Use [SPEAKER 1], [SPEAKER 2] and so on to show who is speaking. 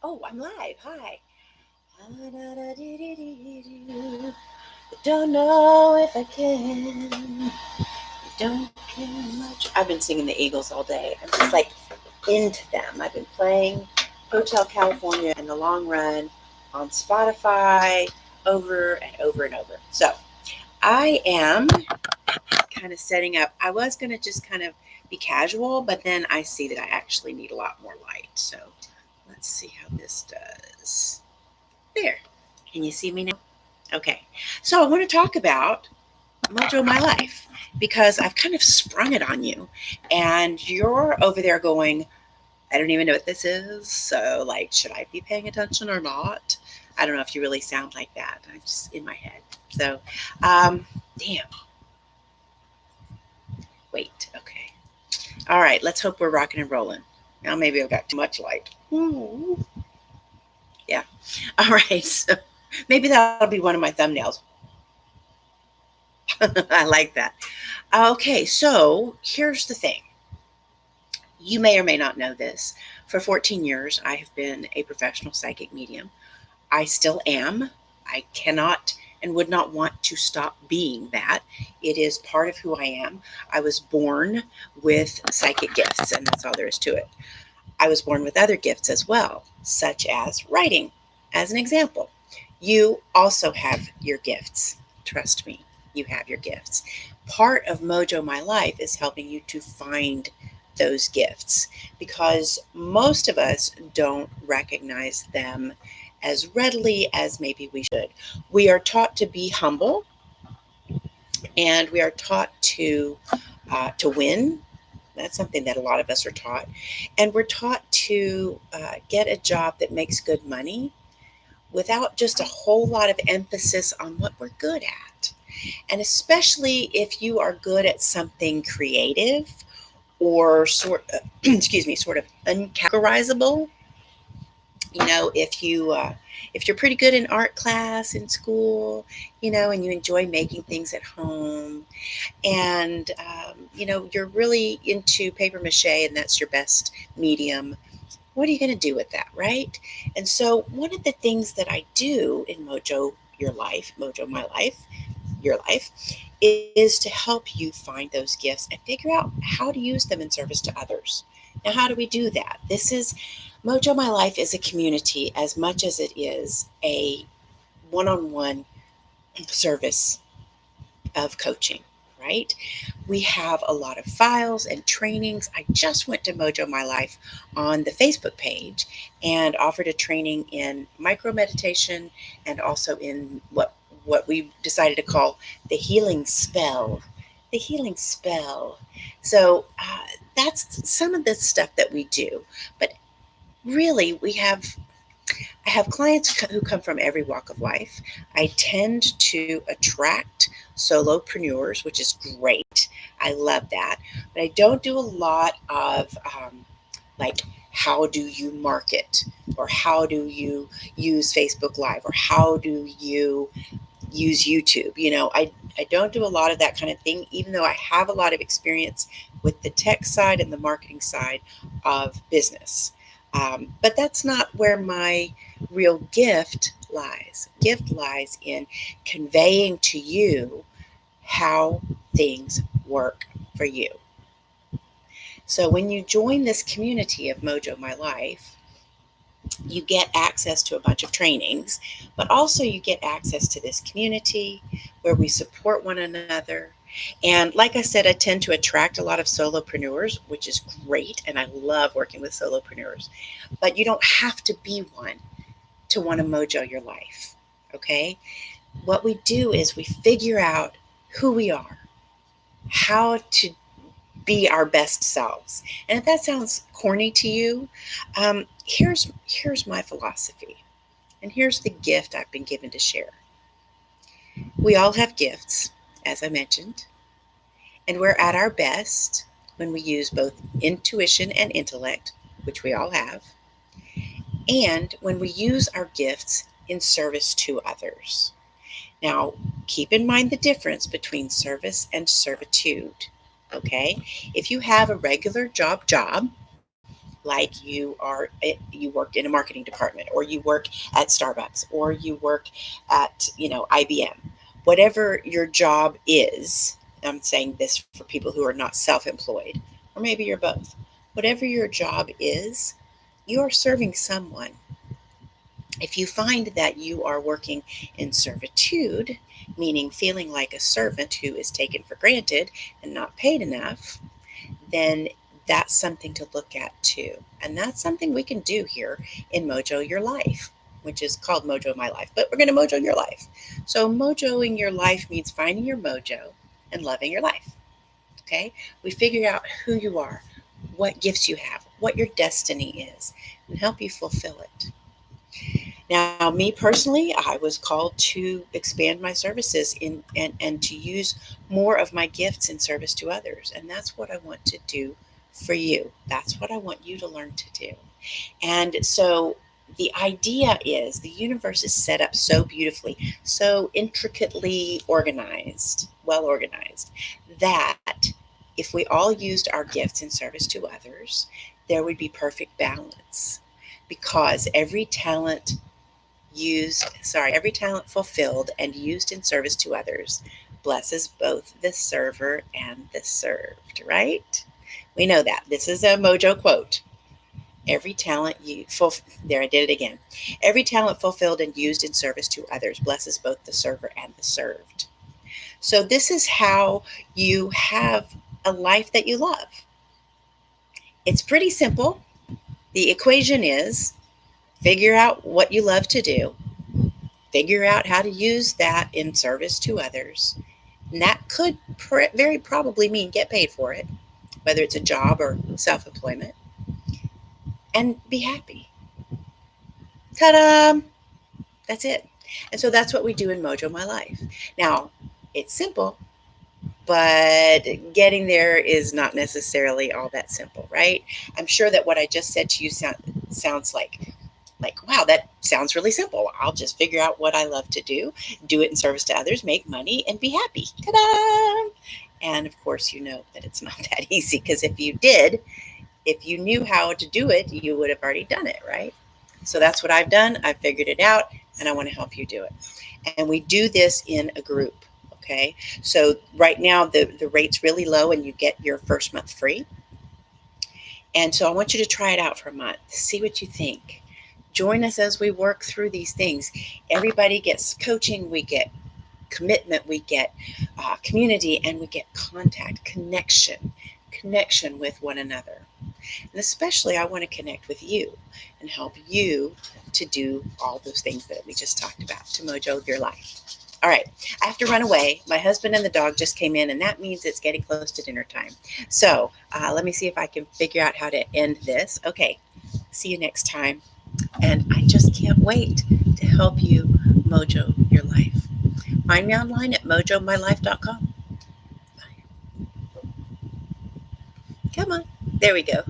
[SPEAKER 1] Oh, I'm live. Hi. Don't know if I can. Don't care much. I've been singing the Eagles all day. I'm just like into them. I've been playing Hotel California and The Long Run on Spotify over and over and over. So I am kind of setting up. I was going to just kind of be casual, but then I see that I actually need a lot more light. So let's see how this does. There. Can you see me now? Okay. So I want to talk about MoJo My Life because I've kind of sprung it on you and you're over there going, I don't even know what this is. So, like, should I be paying attention or not? I don't know if you really sound like that. I'm just in my head. So, damn. Wait. Okay. All right. Let's hope we're rocking and rolling. Now, maybe I've got too much light. Ooh. Yeah. All right. So, maybe that'll be one of my thumbnails. I like that. Okay, so here's the thing. You may or may not know this. For 14 years, I have been a professional psychic medium. I still am. I cannot and would not want to stop being that. It is part of who I am. I was born with psychic gifts, and that's all there is to it. I was born with other gifts as well, such as writing, as an example. You also have your gifts. Trust me, you have your gifts. Part of MoJo My Life is helping you to find those gifts because most of us don't recognize them as readily as maybe we should. We are taught to be humble and we are taught to win. That's something that a lot of us are taught. And we're taught to get a job that makes good money without just a whole lot of emphasis on what we're good at. And especially if you are good at something creative or sort of uncategorizable. If you're pretty good in art class in school, and you enjoy making things at home, and you're really into paper mache and that's your best medium, what are you going to do with that, right? And so one of the things that I do in MoJo My Life, your life, is to help you find those gifts and figure out how to use them in service to others. Now, how do we do that? MoJo My Life is a community as much as it is a one-on-one service of coaching, right? We have a lot of files and trainings. I just went to MoJo My Life on the Facebook page and offered a training in micro meditation and also in what we decided to call the healing spell. The healing spell. So that's some of the stuff that we do. But really, I have clients who come from every walk of life. I tend to attract solopreneurs, which is great. I love that. But I don't do a lot of like, how do you market? Or how do you use Facebook Live? Or how do you use YouTube? I don't do a lot of that kind of thing, even though I have a lot of experience with the tech side and the marketing side of business. But that's not where my real gift lies. Gift lies in conveying to you how things work for you. So when you join this community of MoJo My Life, you get access to a bunch of trainings, but also you get access to this community where we support one another. And like I said, I tend to attract a lot of solopreneurs, which is great. And I love working with solopreneurs. But you don't have to be one to want to mojo your life. Okay? What we do is we figure out who we are, how to be our best selves. And if that sounds corny to you, here's my philosophy. And here's the gift I've been given to share. We all have gifts, as I mentioned, and we're at our best when we use both intuition and intellect, which we all have, and when we use our gifts in service to others. Now, keep in mind the difference between service and servitude. Okay? If you have a regular job, like you worked in a marketing department, or you work at Starbucks, or you work at IBM. Whatever your job is, I'm saying this for people who are not self-employed, or maybe you're both. Whatever your job is, you are serving someone. If you find that you are working in servitude, meaning feeling like a servant who is taken for granted and not paid enough, then that's something to look at too. And that's something we can do here in MoJo Your Life, which is called MoJo My Life, but we're going to MoJo Your Life. So MoJoing your life means finding your mojo and loving your life. Okay? We figure out who you are, what gifts you have, what your destiny is, and help you fulfill it. Now, me personally, I was called to expand my services and to use more of my gifts in service to others. And that's what I want to do for you. That's what I want you to learn to do. And so the idea is the universe is set up so beautifully, so intricately organized, well organized, that if we all used our gifts in service to others, there would be perfect balance, because every talent fulfilled and used in service to others blesses both the server and the served, right? We know that. This is a MoJo quote. Every talent there, I did it again. Every talent fulfilled and used in service to others blesses both the server and the served. So this is how you have a life that you love. It's pretty simple. The equation is figure out what you love to do, figure out how to use that in service to others. And that could very probably mean get paid for it, whether it's a job or self-employment, and be happy. Ta-da! That's it. And so that's what we do in MoJo My Life. Now, it's simple, but getting there is not necessarily all that simple, right? I'm sure that what I just said to you sounds like, wow, that sounds really simple. I'll just figure out what I love to do it in service to others, make money, and be happy. Ta-da! And of course, you know that it's not that easy, because if you knew how to do it, you would have already done it, right? So that's what I've done. I've figured it out, and I want to help you do it. And we do this in a group, okay? So right now, the rate's really low, and you get your first month free. And so I want you to try it out for a month. See what you think. Join us as we work through these things. Everybody gets coaching. We get commitment. We get community, and we get connection with one another. And especially, I want to connect with you and help you to do all those things that we just talked about, to MoJo your life. All right, I have to run away. My husband and the dog just came in, and that means it's getting close to dinner time. So let me see if I can figure out how to end this. Okay, see you next time. And I just can't wait to help you MoJo your life. Find me online at mojomylife.com. Come on. There we go.